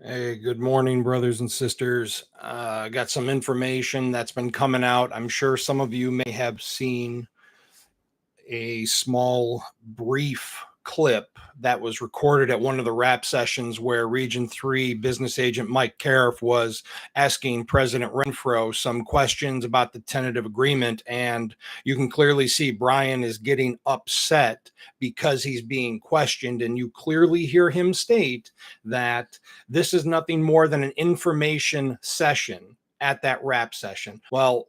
Hey, good morning, brothers and sisters. Got some information that's been coming out. I'm sure some of you may have seen a small, brief clip that was recorded at one of the rap sessions where Region 3 business agent Mike Cariff was asking President Renfroe some questions about the tentative agreement. And you can clearly see Brian is getting upset because he's being questioned. And you clearly hear him state that this is nothing more than an information session at that rap session. Well,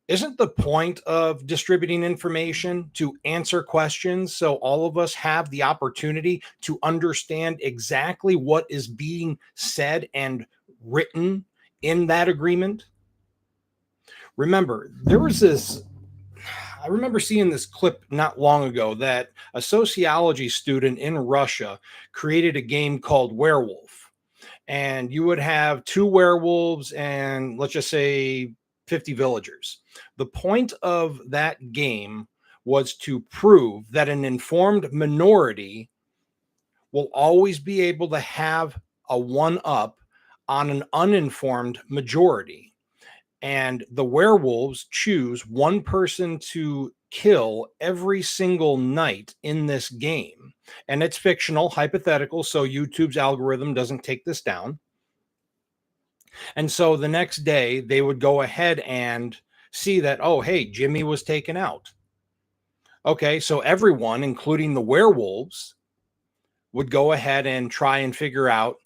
isn't the point of distributing information to answer questions so all of us have the opportunity to understand exactly what is being said and written in that agreement? Remember, I remember seeing this clip not long ago that a sociology student in Russia created a game called Werewolf. And you would have two werewolves and let's just say 50 villagers. The point of that game was to prove that an informed minority will always be able to have a one up on an uninformed majority. And the werewolves choose one person to kill every single night in this game. And it's fictional, hypothetical, so YouTube's algorithm doesn't take this down. And so the next day, they would go ahead and see that, oh, hey, Jimmy was taken out. Okay, so everyone, including the werewolves, would go ahead and try and figure out,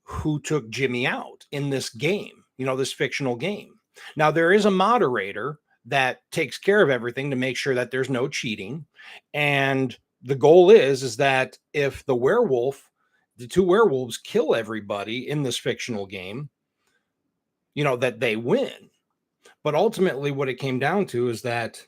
who took Jimmy out in this game, this fictional game. Now, there is a moderator that takes care of everything to make sure that there's no cheating. And the goal is that if the two werewolves kill everybody in this fictional game, that they win. But ultimately, what it came down to is that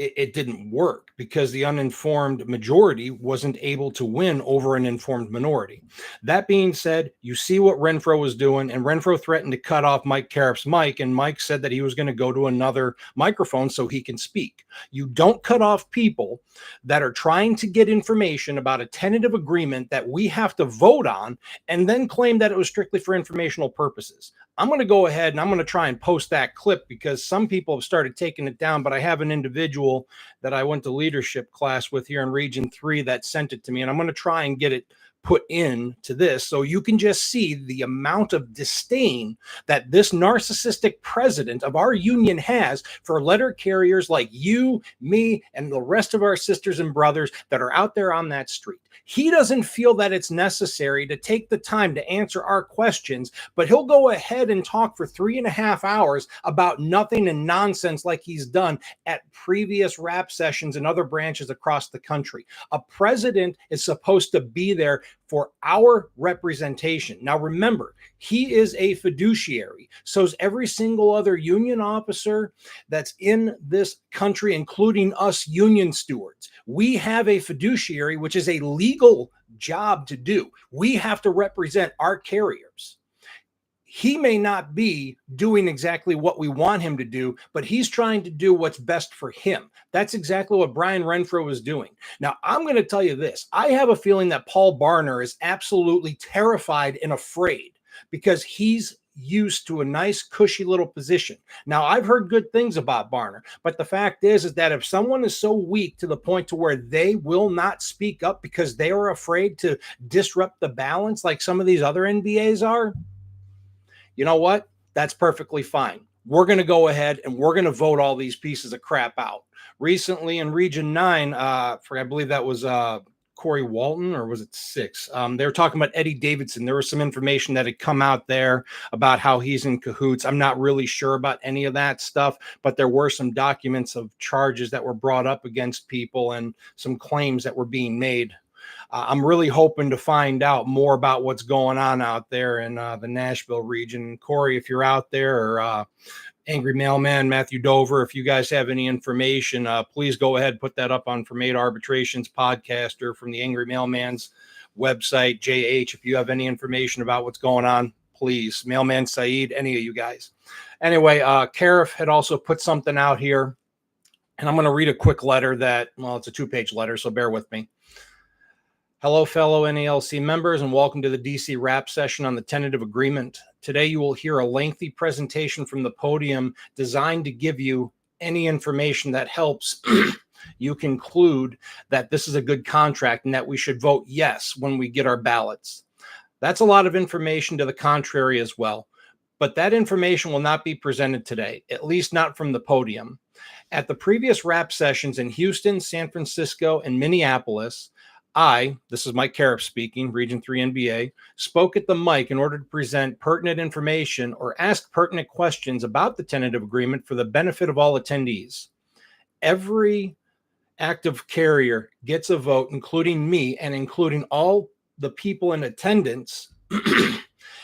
it didn't work because the uninformed majority wasn't able to win over an informed minority. That being said, you see what Renfroe was doing, and Renfroe threatened to cut off Mike Cariff's mic, and Mike said that he was going to go to another microphone so he can speak. You don't cut off people that are trying to get information about a tentative agreement that we have to vote on and then claim that it was strictly for informational purposes. I'm going to go ahead and I'm going to try and post that clip because some people have started taking it down, but I have an individual that I went to leadership class with here in Region 3 that sent it to me, and I'm going to try and get it put into this so you can just see the amount of disdain that this narcissistic president of our union has for letter carriers like you, me, and the rest of our sisters and brothers that are out there on that street. He doesn't feel that it's necessary to take the time to answer our questions, but he'll go ahead and talk for 3.5 hours about nothing and nonsense like he's done at previous rap sessions in other branches across the country. A president is supposed to be there for our representation. Now, remember, he is a fiduciary. So is every single other union officer that's in this country, including us union stewards. We have a fiduciary, which is a legal job to do. We have to represent our carriers. He may not be doing exactly what we want him to do, but he's trying to do what's best for him. That's exactly what Brian Renfroe is doing. Now, I'm going to tell you this. I have a feeling that Paul Barner is absolutely terrified and afraid because he's used to a nice, cushy little position. Now, I've heard good things about Barner, but the fact is that if someone is so weak to the point to where they will not speak up because they are afraid to disrupt the balance like some of these other NBAs are, you know what? That's perfectly fine. We're going to go ahead and we're going to vote all these pieces of crap out. Recently in Region 9, I believe that was Corey Walton, or was it 6? They were talking about Eddie Davidson. There was some information that had come out there about how he's in cahoots. I'm not really sure about any of that stuff, but there were some documents of charges that were brought up against people and some claims that were being made. I'm really hoping to find out more about what's going on out there in the Nashville region. Corey, if you're out there, or Angry Mailman, Matthew Dover, if you guys have any information, please go ahead, put that up on From 8 Arbitrations podcast or from the Angry Mailman's website, JH. If you have any information about what's going on, please, Mailman Saeed, any of you guys. Anyway, Cariff had also put something out here, and I'm going to read a quick letter that, well, it's a 2-page letter, so bear with me. Hello, fellow NALC members, and welcome to the DC Wrap session on the tentative agreement. Today, you will hear a lengthy presentation from the podium designed to give you any information that helps you conclude that this is a good contract and that we should vote yes when we get our ballots. That's a lot of information to the contrary as well, but that information will not be presented today, at least not from the podium. At the previous Wrap sessions in Houston, San Francisco, and Minneapolis, this is Mike Cariff speaking, Region 3 NBA, spoke at the mic in order to present pertinent information or ask pertinent questions about the tentative agreement for the benefit of all attendees. Every active carrier gets a vote, including me and including all the people in attendance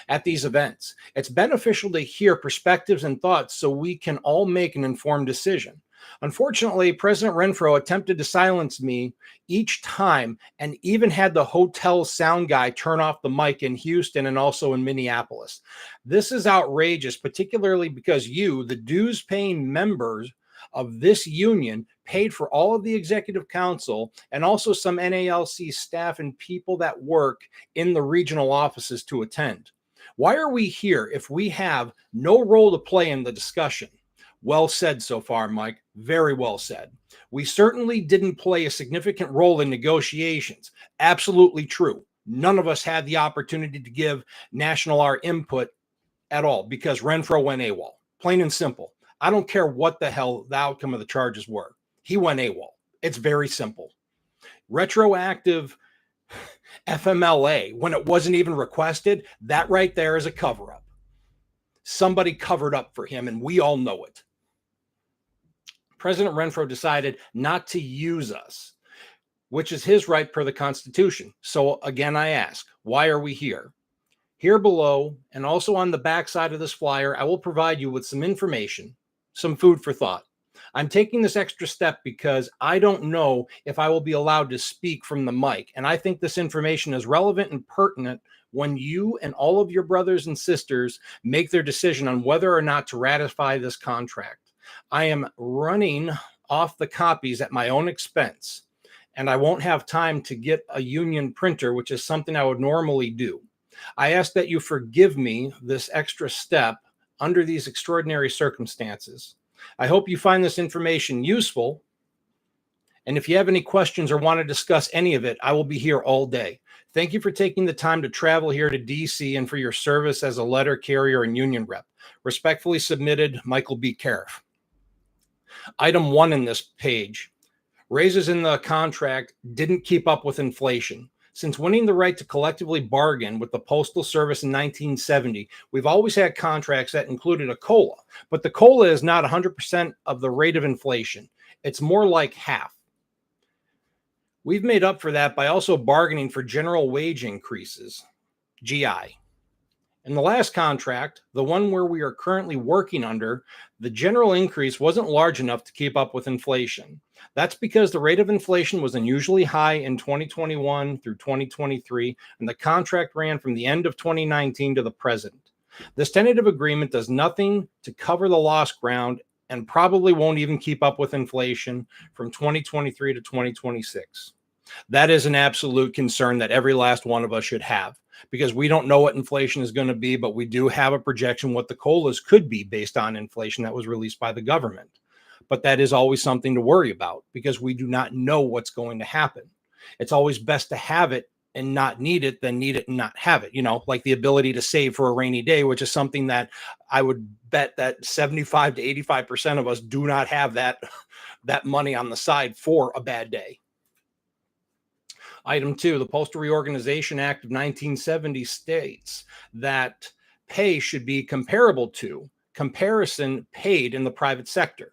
at these events. It's beneficial to hear perspectives and thoughts so we can all make an informed decision. Unfortunately, President Renfroe attempted to silence me each time and even had the hotel sound guy turn off the mic in Houston and also in Minneapolis. This is outrageous, particularly because you, the dues-paying members of this union, paid for all of the executive council and also some NALC staff and people that work in the regional offices to attend. Why are we here if we have no role to play in the discussion? Well said so far, Mike. Very well said. We certainly didn't play a significant role in negotiations. Absolutely true. None of us had the opportunity to give National our input at all because Renfroe went AWOL. Plain and simple. I don't care what the hell the outcome of the charges were. He went AWOL. It's very simple. Retroactive FMLA, when it wasn't even requested, that right there is a cover-up. Somebody covered up for him, and we all know it. President Renfroe decided not to use us, which is his right per the Constitution. So again, I ask, why are we here? Here below, and also on the back side of this flyer, I will provide you with some information, some food for thought. I'm taking this extra step because I don't know if I will be allowed to speak from the mic, and I think this information is relevant and pertinent when you and all of your brothers and sisters make their decision on whether or not to ratify this contract. I am running off the copies at my own expense, and I won't have time to get a union printer, which is something I would normally do. I ask that you forgive me this extra step under these extraordinary circumstances. I hope you find this information useful, and if you have any questions or want to discuss any of it, I will be here all day. Thank you for taking the time to travel here to DC and for your service as a letter carrier and union rep. Respectfully submitted, Michael B. Cariff. Item 1 in this page, raises in the contract didn't keep up with inflation. Since winning the right to collectively bargain with the Postal Service in 1970, we've always had contracts that included a COLA, but the COLA is not 100% of the rate of inflation. It's more like half. We've made up for that by also bargaining for general wage increases, GI. In the last contract, the one where we are currently working under, the general increase wasn't large enough to keep up with inflation. That's because the rate of inflation was unusually high in 2021 through 2023, and the contract ran from the end of 2019 to the present. This tentative agreement does nothing to cover the lost ground and probably won't even keep up with inflation from 2023 to 2026. That is an absolute concern that every last one of us should have, because we don't know what inflation is going to be, but we do have a projection what the COLAs could be based on inflation that was released by the government. But that is always something to worry about because we do not know what's going to happen. It's always best to have it and not need it than need it and not have it, like the ability to save for a rainy day, which is something that I would bet that 75 to 85% of us do not have that money on the side for a bad day. Item 2, the Postal Reorganization Act of 1970 states that pay should be comparable to comparison paid in the private sector.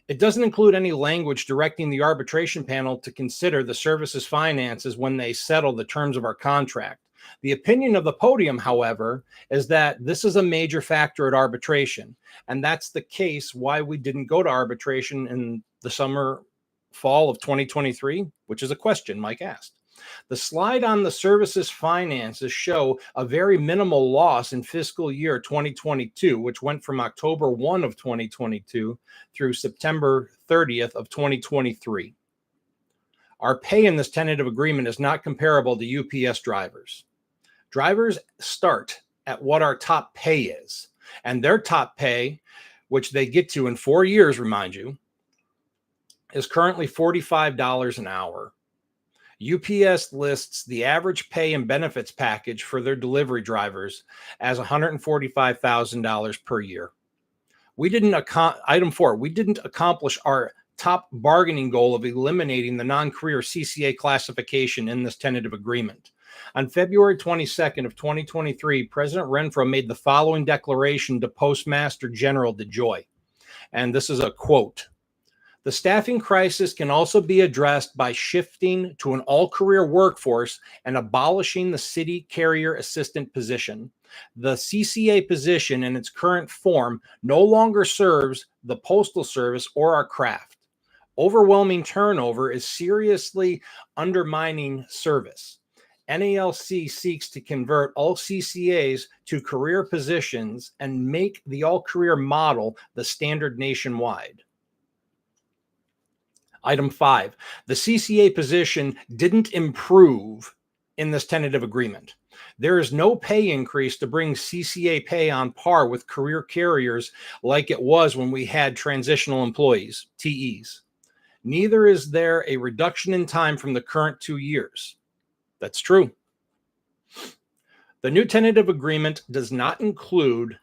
It doesn't include any language directing the arbitration panel to consider the service's finances when they settle the terms of our contract. The opinion of the podium, however, is that this is a major factor at arbitration, and that's the case why we didn't go to arbitration in the fall of 2023, which is a question Mike asked. The slide on the service's finances show a very minimal loss in fiscal year 2022, which went from October 1 of 2022 through September 30th of 2023. Our pay in this tentative agreement is not comparable to UPS drivers. Drivers start at what our top pay is, and their top pay, which they get to in 4 years, remind you, is currently $45 an hour. UPS lists the average pay and benefits package for their delivery drivers as $145,000 per year. Item 4, we didn't accomplish our top bargaining goal of eliminating the non-career CCA classification in this tentative agreement. On February 22nd of 2023, President Renfroe made the following declaration to Postmaster General DeJoy. And this is a quote. The staffing crisis can also be addressed by shifting to an all-career workforce and abolishing the city carrier assistant position. The CCA position in its current form no longer serves the Postal Service or our craft. Overwhelming turnover is seriously undermining service. NALC seeks to convert all CCAs to career positions and make the all-career model the standard nationwide. Item 5, the CCA position didn't improve in this tentative agreement. There is no pay increase to bring CCA pay on par with career carriers like it was when we had transitional employees, TEs. Neither is there a reduction in time from the current 2 years. That's true. The new tentative agreement does not include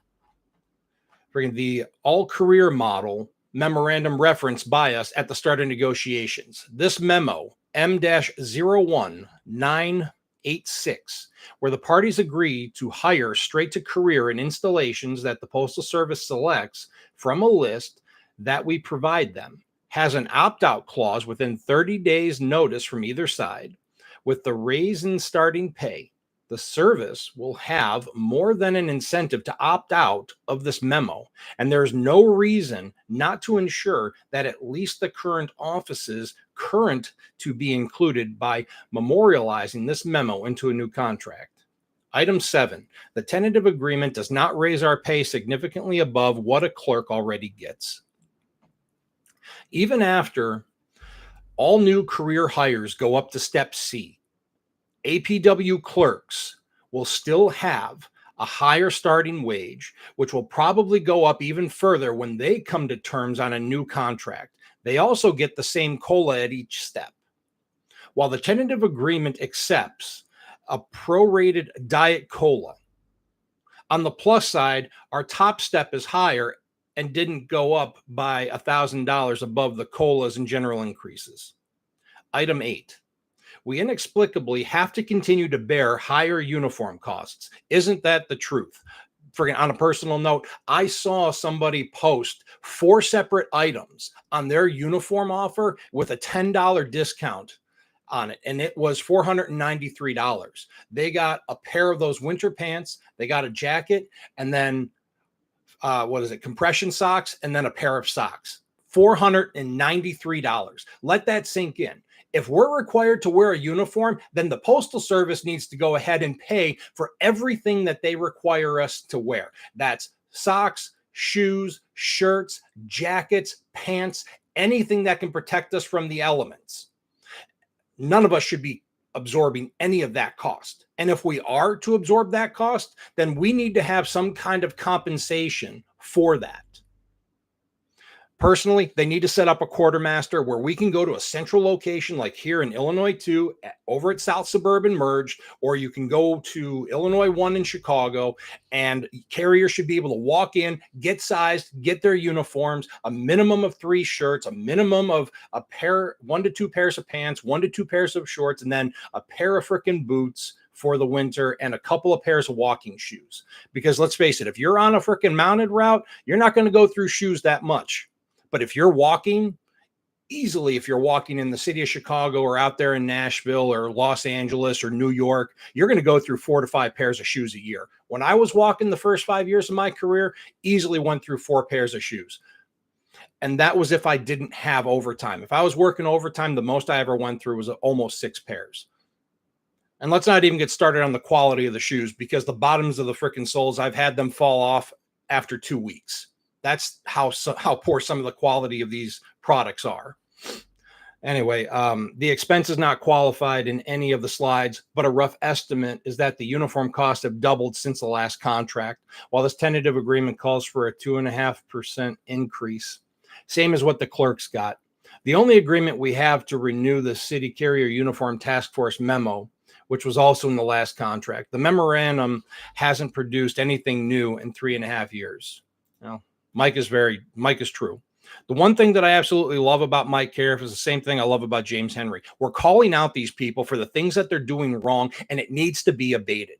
the all-career model memorandum referenced by us at the start of negotiations. This memo, M-01986, where the parties agree to hire straight to career in installations that the Postal Service selects from a list that we provide them, has an opt-out clause within 30 days notice from either side. With the raise in starting pay, the service will have more than an incentive to opt out of this memo, and there's no reason not to ensure that at least the current offices current to be included by memorializing this memo into a new contract. Item 7, the tentative agreement does not raise our pay significantly above what a clerk already gets. Even after all new career hires go up to Step C, APW clerks will still have a higher starting wage, which will probably go up even further when they come to terms on a new contract. They also get the same COLA at each step. While the tentative agreement accepts a prorated diet COLA, on the plus side, our top step is higher and didn't go up by $1,000 above the COLAs and general increases. Item 8. We inexplicably have to continue to bear higher uniform costs. Isn't that the truth? On a personal note, I saw somebody post 4 separate items on their uniform offer with a $10 discount on it, and it was $493. They got a pair of those winter pants, they got a jacket, and then compression socks, and then a pair of socks. $493. Let that sink in. If we're required to wear a uniform, then the Postal Service needs to go ahead and pay for everything that they require us to wear. That's socks, shoes, shirts, jackets, pants, anything that can protect us from the elements. None of us should be absorbing any of that cost. And if we are to absorb that cost, then we need to have some kind of compensation for that. Personally, they need to set up a quartermaster where we can go to a central location like here in Illinois 2 over at South Suburban Merged, or you can go to Illinois 1 in Chicago, and carriers should be able to walk in, get sized, get their uniforms, a minimum of 3 shirts, a minimum of 1 to 2 pairs of pants, 1 to 2 pairs of shorts, and then a pair of freaking boots for the winter and a couple of pairs of walking shoes. Because let's face it, if you're on a freaking mounted route, you're not going to go through shoes that much. But if you're walking, easily if you're walking in the city of Chicago or out there in Nashville or Los Angeles or New York, you're going to go through 4 to 5 pairs of shoes a year. When I was walking the first 5 years of my career, easily went through 4 pairs of shoes. And that was if I didn't have overtime. If I was working overtime, the most I ever went through was almost 6 pairs. And let's not even get started on the quality of the shoes, because the bottoms of the freaking soles, I've had them fall off after 2 weeks. That's how poor some of the quality of these products are. Anyway, the expense is not qualified in any of the slides, but a rough estimate is that the uniform costs have doubled since the last contract, while this tentative agreement calls for a 2.5% increase, same as what the clerks got. The only agreement we have to renew the City Carrier Uniform Task Force memo, which was also in the last contract. The memorandum hasn't produced anything new in 3.5 years. Now, Mike is true. The one thing that I absolutely love about Mike Cariff is the same thing I love about James Henry. We're calling out these people for the things that they're doing wrong, and it needs to be abated.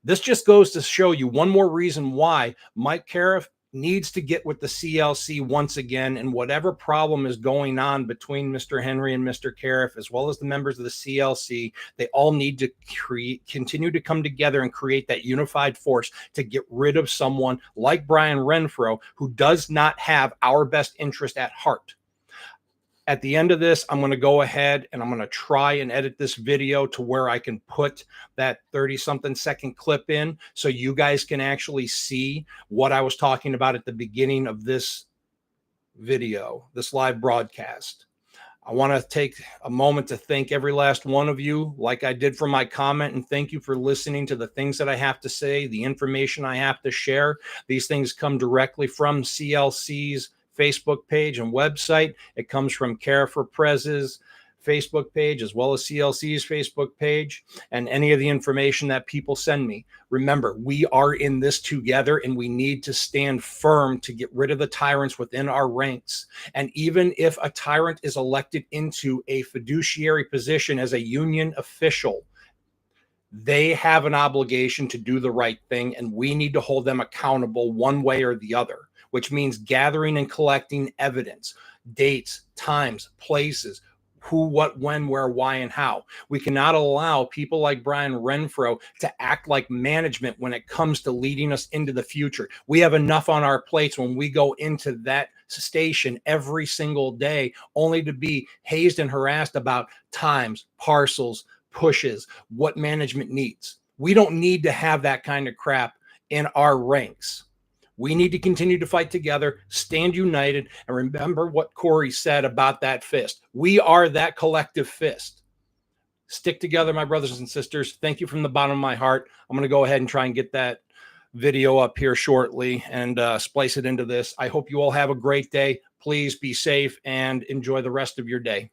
This just goes to show you one more reason why Mike Cariff needs to get with the CLC once again, and whatever problem is going on between Mr. Henry and Mr. Cariff, as well as the members of the CLC, they all need to continue to come together and create that unified force to get rid of someone like Brian Renfroe, who does not have our best interest at heart. At the end of this, I'm going to go ahead and I'm going to try and edit this video to where I can put that 30-something second clip in so you guys can actually see what I was talking about at the beginning of this video, this live broadcast. I want to take a moment to thank every last one of you, like I did for my comment, and thank you for listening to the things that I have to say, the information I have to share. These things come directly from CLC's Facebook page and website. It comes from Care for Prez's Facebook page, as well as CLC's Facebook page, and any of the information that people send me. Remember, we are in this together, and we need to stand firm to get rid of the tyrants within our ranks. And even if a tyrant is elected into a fiduciary position as a union official, they have an obligation to do the right thing, and we need to hold them accountable one way or the other, which means gathering and collecting evidence, dates, times, places, who, what, when, where, why, and how. We cannot allow people like Brian Renfroe to act like management when it comes to leading us into the future. We have enough on our plates when we go into that station every single day, only to be hazed and harassed about times, parcels, pushes, what management needs. We don't need to have that kind of crap in our ranks. We need to continue to fight together, stand united, and remember what Corey said about that fist. We are that collective fist. Stick together, my brothers and sisters. Thank you from the bottom of my heart. I'm going to go ahead and try and get that video up here shortly and splice it into this. I hope you all have a great day. Please be safe and enjoy the rest of your day.